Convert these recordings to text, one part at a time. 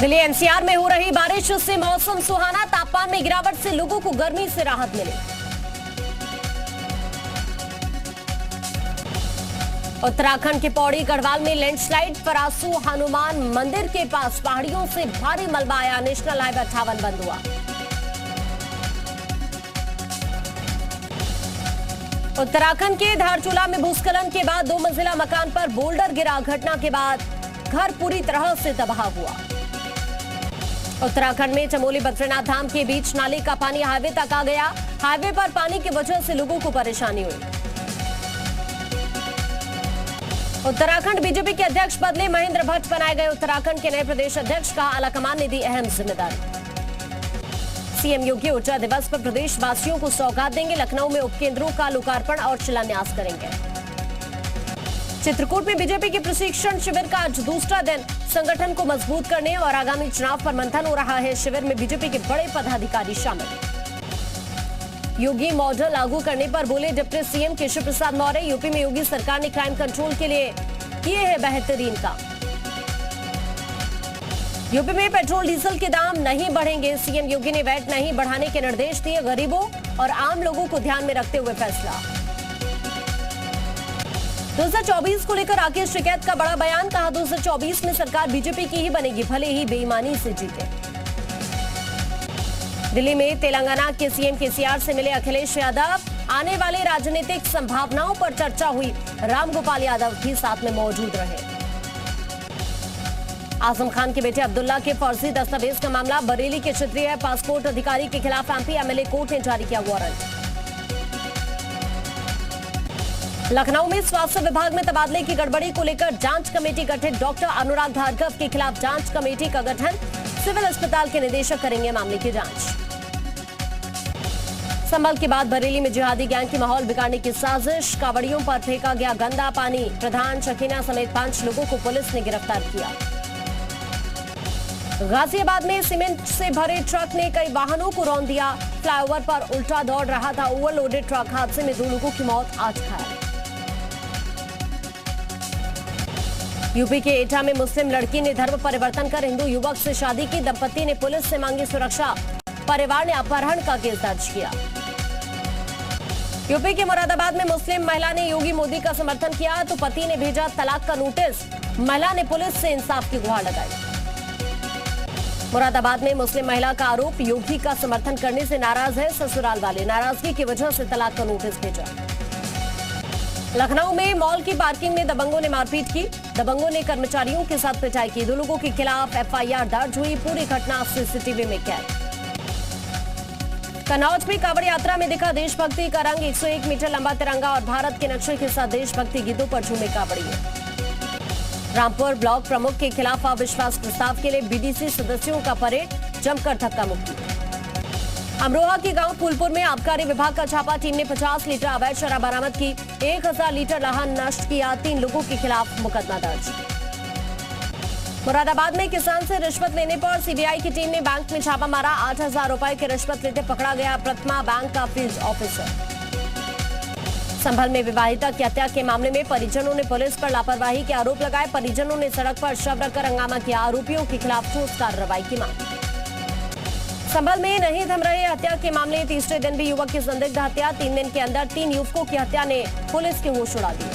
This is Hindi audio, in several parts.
दिल्ली एनसीआर में हो रही बारिश से मौसम सुहाना, तापमान में गिरावट से लोगों को गर्मी से राहत मिली। उत्तराखंड के पौड़ी गढ़वाल में लैंडस्लाइड, फरासू हनुमान मंदिर के पास पहाड़ियों से भारी मलबा आया, नेशनल हाईवे 58 बंद हुआ। उत्तराखंड के धारचूला में भूस्खलन के बाद 2 मंजिला मकान पर बोल्डर गिरा, घटना के बाद घर पूरी तरह से तबाह हुआ। उत्तराखंड में चमोली बद्रीनाथ धाम के बीच नाले का पानी हाईवे तक आ गया, हाईवे पर पानी की वजह से लोगों को परेशानी हुई। उत्तराखंड बीजेपी के अध्यक्ष बदले, महेंद्र भट्ट बनाए गए उत्तराखंड के नए प्रदेश अध्यक्ष का आलाकमान ने दी अहम जिम्मेदारी। सीएम योगी ऊर्जा दिवस पर प्रदेशवासियों को सौगात देंगे, लखनऊ में उपकेंद्रों का लोकार्पण और शिलान्यास करेंगे। चित्रकूट में बीजेपी के प्रशिक्षण शिविर का आज दूसरा दिन, संगठन को मजबूत करने और आगामी चुनाव पर मंथन हो रहा है। शिविर में बीजेपी के बड़े पदाधिकारी शामिल। योगी मॉडल लागू करने पर बोले deputy CM Keshav Prasad Maurya, UP में योगी सरकार ने क्राइम कंट्रोल के लिए किए हैं बेहतरीन काम। यूपी में पेट्रोल डीजल के दाम नहीं बढ़ेंगे, सीएम योगी ने वैट नहीं बढ़ाने के निर्देश दिए, गरीबों और आम लोगों को ध्यान में रखते हुए फैसला। 2024 को लेकर राकेश टिकैत का बड़ा बयान, कहा 2024 में सरकार बीजेपी की ही बनेगी, भले ही बेईमानी से जीते। दिल्ली में तेलंगाना के सीएम केसीआर से मिले अखिलेश यादव, आने वाले राजनीतिक संभावनाओं पर चर्चा हुई, रामगोपाल यादव भी साथ में मौजूद रहे। आजम खान के बेटे अब्दुल्ला के फर्जी दस्तावेज का मामला, बरेली के क्षेत्रीय पासपोर्ट अधिकारी के खिलाफ एमपी एमएलए कोर्ट ने जारी किया वारंट। लखनऊ में स्वास्थ्य विभाग में तबादले की गड़बड़ी को लेकर जांच कमेटी गठित, डॉक्टर अनुराग भार्गव के खिलाफ जांच कमेटी का गठन, सिविल अस्पताल के निदेशक करेंगे मामले की जांच। संभल के बाद बरेली में जिहादी गैंग की माहौल बिगाड़ने की साजिश, कावड़ियों पर फेंका गया गंदा पानी, प्रधान शकीना समेत 5 लोगों को पुलिस ने गिरफ्तार किया। गाजियाबाद में सीमेंट से भरे ट्रक ने कई वाहनों को रौंद दिया, फ्लाईओवर पर उल्टा दौड़ रहा था ओवरलोडेड ट्रक, हादसे में 2 लोगों की मौत, 8 घायल। यूपी के एटा में मुस्लिम लड़की ने धर्म परिवर्तन कर हिंदू युवक से शादी की, दंपति ने पुलिस से मांगी सुरक्षा, परिवार ने अपहरण का केस दर्ज किया। यूपी के मुरादाबाद में मुस्लिम महिला ने योगी मोदी का समर्थन किया तो पति ने भेजा तलाक का नोटिस, महिला ने पुलिस से इंसाफ की गुहार लगाई। मुरादाबाद में मुस्लिम महिला का आरोप, योगी का समर्थन करने से नाराज है ससुराल वाले, नाराजगी की वजह से तलाक का नोटिस भेजा। लखनऊ में मॉल की पार्किंग में दबंगों ने मारपीट की, दबंगों ने कर्मचारियों के साथ पिटाई की, 2 लोगों के खिलाफ एफआईआर दर्ज हुई, पूरी घटना सीसीटीवी में कैद। कन्नौज में कांवड़ यात्रा में दिखा देशभक्ति का रंग, 101 मीटर लंबा तिरंगा और भारत के नक्शे के साथ देशभक्ति गीतों पर झूमे कांवड़िए। रामपुर ब्लॉक प्रमुख के खिलाफ अविश्वास प्रस्ताव के लिए बीडीसी सदस्यों का परेड, जमकर धक्का मुक्की। अमरोहा के गांव फूलपुर में आबकारी विभाग का छापा, टीम ने 50 लीटर अवैध शराब बरामद की, 1000 लीटर लाहन नष्ट किया, 3 लोगों के खिलाफ मुकदमा दर्ज। मुरादाबाद में किसान से रिश्वत लेने पर सीबीआई की टीम ने बैंक में छापा मारा, 8000 रुपए की रिश्वत लेते पकड़ा गया प्रतिमा बैंक का फील्ड ऑफिसर। संभल में विवाहिता की हत्या के मामले में परिजनों ने पुलिस पर लापरवाही के आरोप लगाए, परिजनों ने सड़क पर शव रखकर हंगामा किया, आरोपियों के खिलाफ ठोस कार्रवाई की मांग। संभल में नहीं थम रहे हत्या के मामले, तीसरे दिन भी युवक की संदिग्ध हत्या, 3 दिन के अंदर 3 युवकों की हत्या ने पुलिस के होश उड़ा दिए।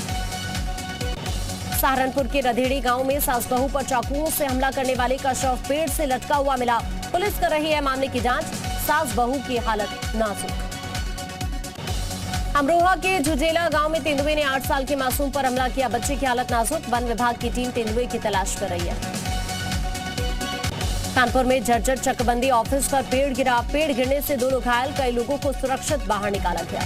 सहारनपुर के रधेड़ी गांव में सास बहू पर चाकुओं से हमला करने वाले का शव पेड़ से लटका हुआ मिला, पुलिस कर रही है मामले की जांच, सास बहू की हालत नाजुक। अमरोहा के झुजेला गांव में तेंदुए ने 8 साल के मासूम पर हमला किया, बच्चे की हालत नाजुक, वन विभाग की टीम तेंदुए की तलाश कर रही है। कानपुर में जर्जर चकबंदी ऑफिस पर पेड़ गिरा, पेड़ गिरने से 2 लोग घायल, कई लोगों को सुरक्षित बाहर निकाला गया।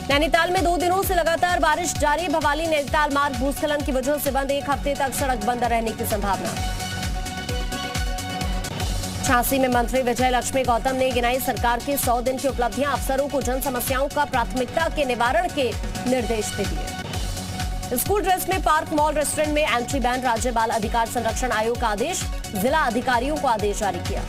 नैनीताल में 2 दिनों से लगातार बारिश जारी, भवाली नैनीताल मार्ग भूस्खलन की वजह से बंद, 1 हफ्ते तक सड़क बंद रहने की संभावना। झांसी में मंत्री विजय लक्ष्मी गौतम ने गिनाई सरकार के 100 दिन की उपलब्धियां, अफसरों को जन समस्याओं का प्राथमिकता के निवारण के निर्देश दे दिए। स्कूल ड्रेस में पार्क, मॉल, रेस्टोरेंट में एंट्री बैन, राज्य बाल अधिकार संरक्षण आयोग का आदेश, जिला अधिकारियों को आदेश जारी किया।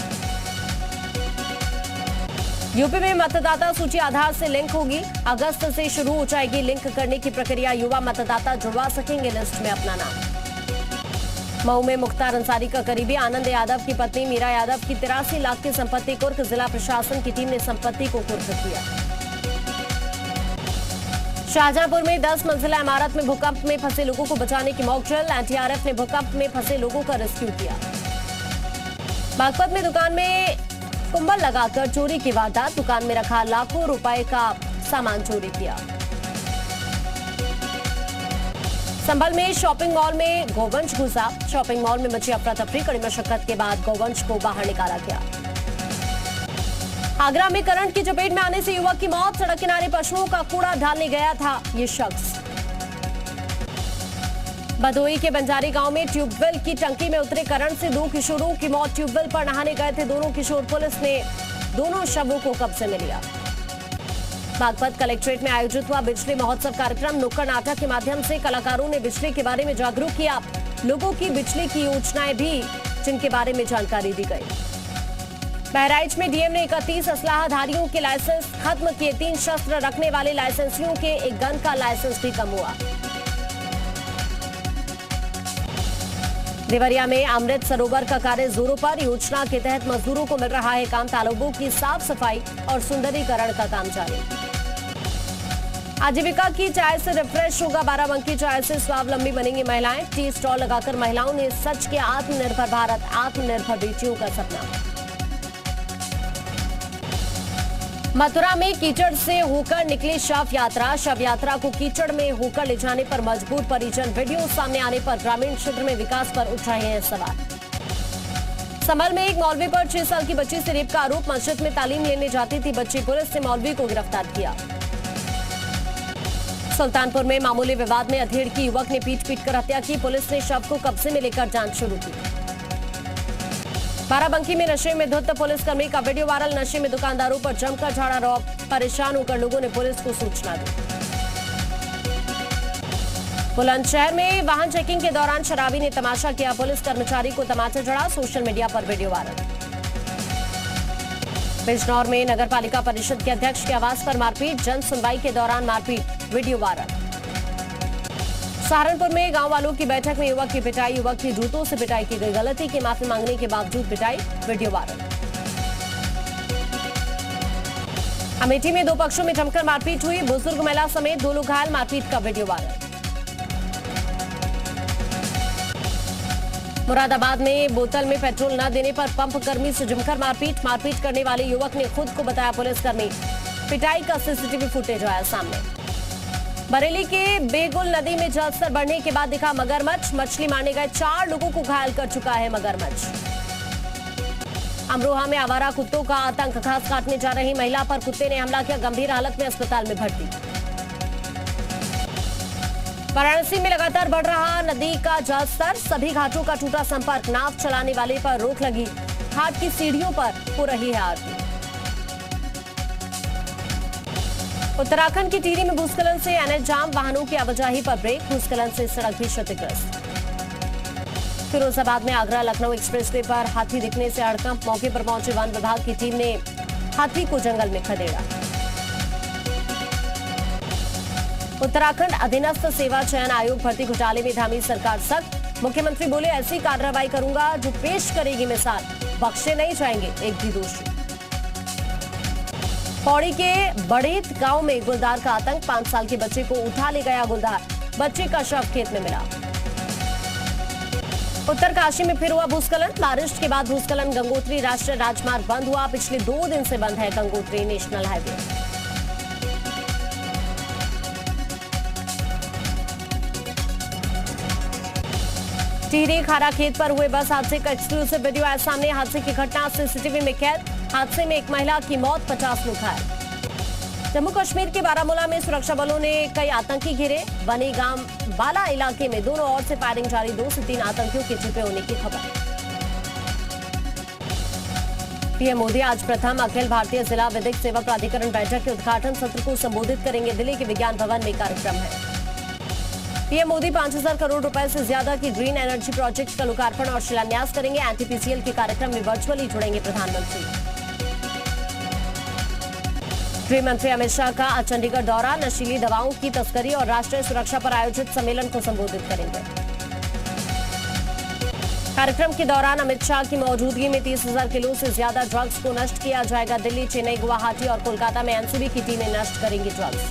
यूपी में मतदाता सूची आधार से लिंक होगी, अगस्त से शुरू हो जाएगी लिंक करने की प्रक्रिया, युवा मतदाता जुड़वा सकेंगे लिस्ट में अपना नाम। मऊ में मुख्तार अंसारी का करीबी आनंद यादव की पत्नी मीरा यादव की 83 लाख की संपत्ति कुर्क। जिला प्रशासन की टीम ने संपत्ति को कुर्क किया। शाहजहांपुर में 10 मंजिला इमारत में भूकंप में फंसे लोगों को बचाने की मॉकड्रिल। एनडीआरएफ ने भूकंप में फंसे लोगों का रेस्क्यू किया। बागपत में दुकान में कुंबल लगाकर चोरी की वारदात। दुकान में रखा लाखों रुपए का सामान चोरी किया। संभल में शॉपिंग मॉल में गोवंश घुसा। शॉपिंग मॉल में मची अफरा तफरी। कड़ी मशक्कत के बाद गोवंश को बाहर निकाला गया। आगरा में करंट की चपेट में आने से युवक की मौत। सड़क किनारे पशुओं का कूड़ा डालने गया था ये शख्स। भदोही के बंजारी गांव में ट्यूबवेल की टंकी में उतरे करंट से 2 किशोरों की मौत। ट्यूबवेल पर नहाने गए थे दोनों किशोर। पुलिस ने दोनों शवों को कब्जे में लिया। बागपत कलेक्ट्रेट में आयोजित हुआ बिजली महोत्सव कार्यक्रम। नुक्कड़ नाटक के माध्यम से कलाकारों ने बिजली के बारे में जागरूक किया। लोगों की बिजली की योजनाएं भी जिनके बारे में जानकारी दी गई। बहराइच में डीएम ने 31 असलाहधारियों के लाइसेंस खत्म किए। 3 शस्त्र रखने वाले लाइसेंसियों के एक गन का लाइसेंस भी कम हुआ। देवरिया में अमृत सरोवर का कार्य जोरों पर। योजना के तहत मजदूरों को मिल रहा है काम। तालाबों की साफ सफाई और सुंदरीकरण का काम जारी। आजीविका की चाय से रिफ्रेश होगा बाराबंकी। चाय से स्वावलंबी बनेंगी महिलाएं। टी स्टॉल लगाकर महिलाओं ने सच किया आत्मनिर्भर भारत, आत्मनिर्भर बेटियों का सपना। मथुरा में कीचड़ से होकर निकली शव यात्रा। शव यात्रा को कीचड़ में होकर ले जाने पर मजबूर परिजन। वीडियो सामने आने पर ग्रामीण क्षेत्र में विकास पर उठ रहे हैं सवाल। संभल में एक मौलवी पर 6 साल की बच्ची से रेप का आरोप। मस्जिद में तालीम लेने जाती थी बच्ची। पुलिस ने मौलवी को गिरफ्तार किया। सुल्तानपुर में मामूली विवाद में अधेड़ की युवक ने पीट कर हत्या की। पुलिस ने शव को कब्जे में लेकर जांच शुरू की। बाराबंकी में नशे में धुत पुलिसकर्मी का वीडियो वायरल। नशे में दुकानदारों पर जमकर झाड़ा रौब। परेशान होकर लोगों ने पुलिस को सूचना दी। बुलंदशहर में वाहन चेकिंग के दौरान शराबी ने तमाशा किया। पुलिस कर्मचारी को तमाचा जड़ा। सोशल मीडिया पर वीडियो वायरल। बिजनौर में नगर पालिका परिषद के अध्यक्ष के आवास पर मारपीट। जन सुनवाई के दौरान मारपीट, वीडियो वायरल। सहारनपुर में गांव वालों की बैठक में युवक की पिटाई। युवक की जूतों से पिटाई की गई। गलती की माफी मांगने के बावजूद पिटाई, वीडियो वायरल। अमेठी में 2 पक्षों में जमकर मारपीट हुई। बुजुर्ग महिला समेत 2 लोग घायल। मारपीट का वीडियो वायरल। मुरादाबाद में बोतल में पेट्रोल न देने पर पंप कर्मी से जमकर मारपीट। मारपीट करने वाले युवक ने खुद को बताया पुलिसकर्मी। पिटाई का सीसीटीवी फुटेज आया सामने। बरेली के बेगुल नदी में जलस्तर बढ़ने के बाद दिखा मगरमच्छ। मछली मारने गए 4 लोगों को घायल कर चुका है मगरमच्छ। अमरोहा में आवारा कुत्तों का आतंक। घास काटने जा रही महिला पर कुत्ते ने हमला किया। गंभीर हालत में अस्पताल में भर्ती। वाराणसी में लगातार बढ़ रहा नदी का जलस्तर। सभी घाटों का टूटा संपर्क। नाव चलाने वाले पर रोक लगी। घाट की सीढ़ियों पर हो रही है आरती। उत्तराखंड की टिहरी में भूस्खलन से एनएच जाम। वाहनों की आवाजाही पर ब्रेक। भूस्खलन से सड़क भी क्षतिग्रस्त। फिरोजाबाद में आगरा लखनऊ एक्सप्रेसवे पर हाथी दिखने से हड़कंप। मौके पर पहुंचे वन विभाग की टीम ने हाथी को जंगल में खदेड़ा। उत्तराखंड अधीनस्थ सेवा चयन आयोग भर्ती घोटाले में धामी सरकार सख्त। मुख्यमंत्री बोले ऐसी कार्रवाई करूंगा जो पेश करेगी मिसाल। बख्शे नहीं जाएंगे एक भी दोषी। पौड़ी के बड़ेत गांव में गुलदार का आतंक। 5 साल के बच्चे को उठा ले गया गुलदार। बच्चे का शव खेत में मिला। उत्तरकाशी में फिर हुआ भूस्खलन। बारिश के बाद भूस्खलन। गंगोत्री राष्ट्रीय राजमार्ग बंद हुआ। पिछले 2 दिन से बंद है गंगोत्री नेशनल हाईवे। टिहरी खारा खेत पर हुए बस हादसे का एक्सक्लूसिव वीडियो आया सामने। हादसे की घटना सीसीटीवी में कैद। हादसे में एक महिला की मौत, 50 लोग घायल। जम्मू कश्मीर के बारामूला में सुरक्षा बलों ने कई आतंकी घेरे। बनी गांव बाला इलाके में दोनों ओर से फायरिंग जारी। 2 से 3 आतंकियों के छिपे होने की खबर। पीएम मोदी आज प्रथम अखिल भारतीय जिला विधिक सेवा प्राधिकरण बैठक के उद्घाटन सत्र को संबोधित करेंगे। दिल्ली के विज्ञान भवन में कार्यक्रम है। पीएम मोदी 5000 करोड़ रुपए से ज्यादा की ग्रीन एनर्जी प्रोजेक्ट का लोकार्पण और शिलान्यास करेंगे। एनटीपीसीएल के कार्यक्रम में वर्चुअली जुड़ेंगे प्रधानमंत्री। गृह मंत्री अमित शाह का आज चंडीगढ़ दौरा। नशीली दवाओं की तस्करी और राष्ट्रीय सुरक्षा पर आयोजित सम्मेलन को संबोधित करेंगे। कार्यक्रम के दौरान अमित शाह की मौजूदगी में 30,000 किलो से ज्यादा ड्रग्स को नष्ट किया जाएगा। दिल्ली, चेन्नई, गुवाहाटी और कोलकाता में एनसीबी की टीमें नष्ट करेंगी ड्रग्स।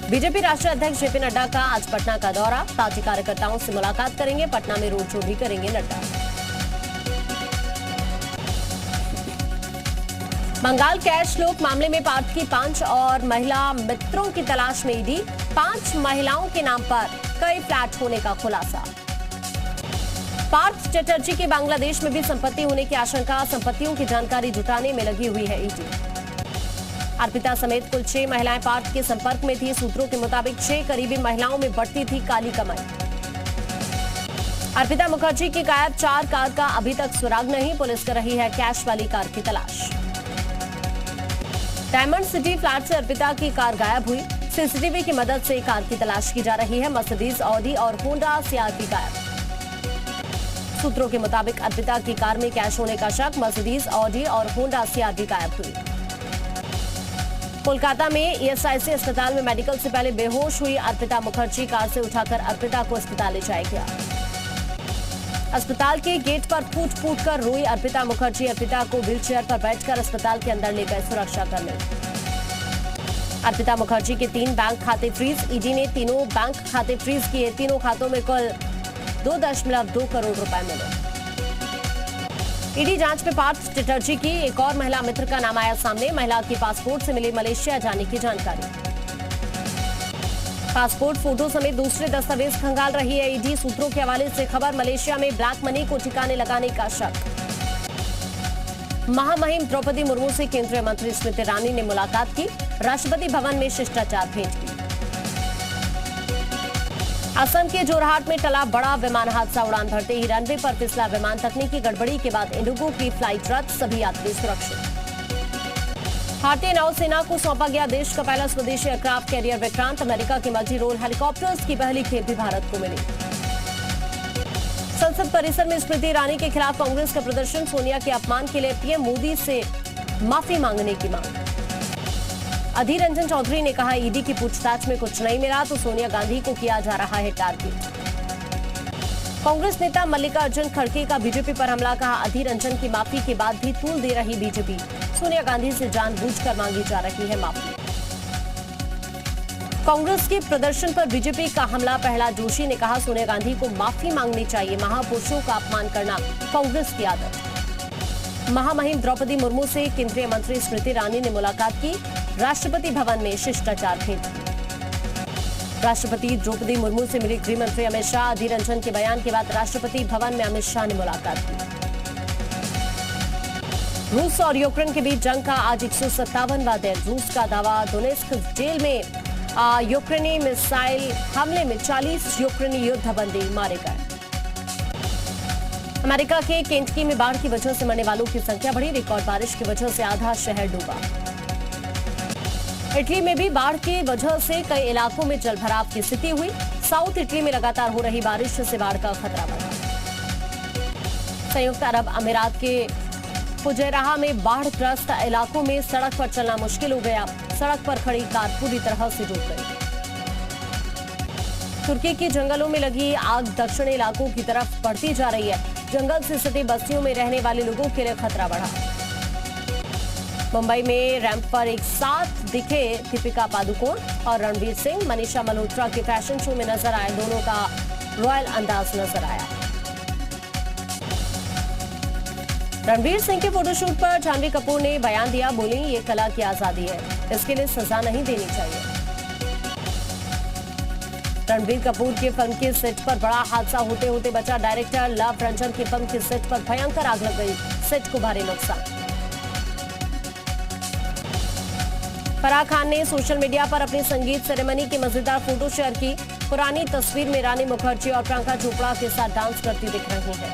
बीजेपी राष्ट्रीय अध्यक्ष जेपी नड्डा का आज पटना का दौरा, पार्टी कार्यकर्ताओं से मुलाकात करेंगे। पटना में रोड शो भी करेंगे नड्डा। बंगाल कैश लूट मामले में पार्थ की 5 और महिला मित्रों की तलाश में ईडी। 5 महिलाओं के नाम पर कई फ्लैट होने का खुलासा। पार्थ चटर्जी की बांग्लादेश में भी संपत्ति होने की आशंका, संपत्तियों की जानकारी जुटाने में लगी हुई है ईडी। अर्पिता समेत कुल 6 महिलाएं पार्थ के संपर्क में थी। सूत्रों के मुताबिक 6 करीबी महिलाओं में बढ़ती थी काली कमाई। अर्पिता मुखर्जी की गायब 4 कार का अभी तक सुराग नहीं, पुलिस कर रही है कैश वाली कार की तलाश। डायमंड सिटी फ्लैट से अर्पिता की कार गायब हुई। सीसीटीवी की मदद से कार की तलाश की जा रही है। मर्सिडीज, ऑडी और होंडा सीआरपी गायब। सूत्रों के मुताबिक अर्पिता की कार में कैश होने का शक, मर्सिडीज, ऑडी और होंडा सीआरपी गायब हुई। कोलकाता में ईएसआईसी अस्पताल में मेडिकल से पहले बेहोश हुई अर्पिता मुखर्जी कार से उठाकर अर्पिता को अस्पताल ले जाया गया। अस्पताल के गेट पर फूट फूट कर रोई अर्पिता मुखर्जी। अर्पिता को व्हीलचेयर पर बैठकर अस्पताल के अंदर ले गए सुरक्षाकर्मी। अर्पिता मुखर्जी के 3 बैंक खाते फ्रीज। ईडी ने तीनों बैंक खाते फ्रीज किए। तीनों खातों में कुल 2.2 करोड़ रुपए मिले। ईडी जांच में पार्थ चटर्जी की एक और महिला मित्र का नाम आया सामने। महिला की पासपोर्ट से मिली मलेशिया जाने की जानकारी। पासपोर्ट, फोटो समेत दूसरे दस्तावेज खंगाल रही है ईडी। सूत्रों के हवाले से खबर, मलेशिया में ब्लैक मनी को ठिकाने लगाने का शक। महामहिम द्रौपदी मुर्मू से केंद्रीय मंत्री स्मृति ईरानी ने मुलाकात की। राष्ट्रपति भवन में शिष्टाचार भेंट की। असम के जोरहाट में टला बड़ा विमान हादसा। उड़ान भरते ही रनवे पर फिसला विमान। तकनीकी गड़बड़ी के बाद इंडिगो की फ्लाइट रद्द, सभी यात्री सुरक्षित। भारतीय नौसेना को सौंपा गया देश का पहला स्वदेशी एयरक्राफ्ट कैरियर विक्रांत। अमेरिका के मल्टी रोल हेलीकॉप्टर्स की पहली खेप भी भारत को मिली। संसद परिसर में स्मृति ईरानी के खिलाफ कांग्रेस का प्रदर्शन। सोनिया के अपमान के लिए पीएम मोदी से माफी मांगने की मांग। अधीर रंजन चौधरी ने कहा, ईडी की पूछताछ में कुछ नहीं मिला तो सोनिया गांधी को किया जा रहा है टारगेट। कांग्रेस नेता मल्लिकार्जुन खड़गे का बीजेपी पर हमला। कहा, अधीर रंजन की माफी के बाद भी तूल दे रही बीजेपी। सोनिया गांधी से जानबूझकर मांगी जा रही है माफी। कांग्रेस के प्रदर्शन पर बीजेपी का हमला। प्रहलाद जोशी ने कहा, सोनिया गांधी को माफी मांगनी चाहिए। महापुरुषों का अपमान करना कांग्रेस की आदत। महामहिम द्रौपदी मुर्मू से केंद्रीय मंत्री स्मृति ईरानी ने मुलाकात की। राष्ट्रपति भवन में शिष्टाचार भेंट की। राष्ट्रपति द्रौपदी मुर्मू से मिले गृह मंत्री अमित शाह। अधीर रंजन के बयान के बाद राष्ट्रपति भवन में अमित शाह ने मुलाकात की। रूस और यूक्रेन के बीच जंग का आज 157वां दिन। रूस का दावा, डोनेस्क जेल में यूक्रेनी मिसाइल हमले में 40 यूक्रेनी युद्धबंदी मारे गए। अमेरिका के केंटकी में बाढ़ की वजह से मरने वालों की संख्या बढ़ी। रिकॉर्ड बारिश की वजह से आधा शहर डूबा। इटली में भी बाढ़ की वजह से कई इलाकों में जलभराव की स्थिति हुई। साउथ इटली में लगातार हो रही बारिश से बाढ़ का खतरा बढ़ा। संयुक्त अरब अमीरात के फुजैराह में बाढ़ग्रस्त इलाकों में सड़क पर चलना मुश्किल हो गया। सड़क पर खड़ी कार पूरी तरह से डूब गई। तुर्की के जंगलों में लगी आग दक्षिणी इलाकों की तरफ बढ़ती जा रही है। जंगल से सटी बस्तियों में रहने वाले लोगों के लिए खतरा बढ़ा। मुंबई में रैंप पर एक साथ दिखे दीपिका पादुकोण और रणवीर सिंह। मनीषा मल्होत्रा के फैशन शो में नजर आए। दोनों का रॉयल अंदाज नजर आया। रणवीर सिंह के फोटोशूट पर जानवी कपूर ने बयान दिया। बोली, ये कला की आजादी है, इसके लिए सजा नहीं देनी चाहिए। रणबीर कपूर की फिल्म के सेट पर बड़ा हादसा होते होते बचा। डायरेक्टर लव रंजन की फिल्म के सेट पर भयंकर आग लग गई। सेट को भारी नुकसान। फराह खान ने सोशल मीडिया पर अपनी संगीत सेरेमनी की मजेदार फोटो शेयर की। पुरानी तस्वीर में रानी मुखर्जी और प्रियंका चोपड़ा के साथ डांस करती दिख रही हैं।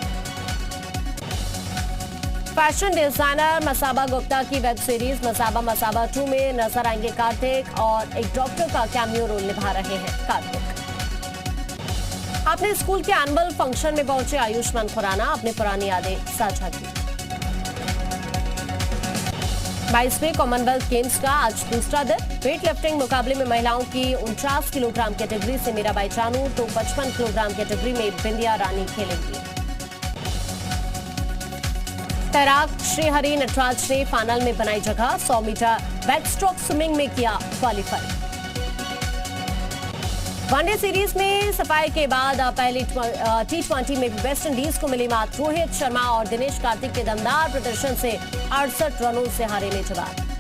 फैशन डिजाइनर मसाबा गुप्ता की वेब सीरीज मसाबा 2 में नजर आएंगे कार्तिक और एक डॉक्टर का कैमियो रोल निभा रहे हैं कार्तिक। अपने स्कूल के एनुअल फंक्शन में पहुंचे आयुष्मान खुराना, अपनी पुरानी यादें साझा की। 22वें कॉमनवेल्थ गेम्स का आज दूसरा दिन। वेट लिफ्टिंग मुकाबले में महिलाओं की 49 किलोग्राम कैटेगरी से मीराबाई चानू तो 55 किलोग्राम कैटेगरी में बिंदिया रानी खेलेंगी। तैराक श्रीहरि नटराज ने फाइनल में बनाई जगह। 100 मीटर बैकस्ट्रोक स्विमिंग में किया क्वालिफाई। वनडे सीरीज में सफाई के बाद पहली T20 में भी वेस्ट इंडीज को मिली मात। रोहित शर्मा और दिनेश कार्तिक के दमदार प्रदर्शन से 68 रनों से हारे ने जवाब।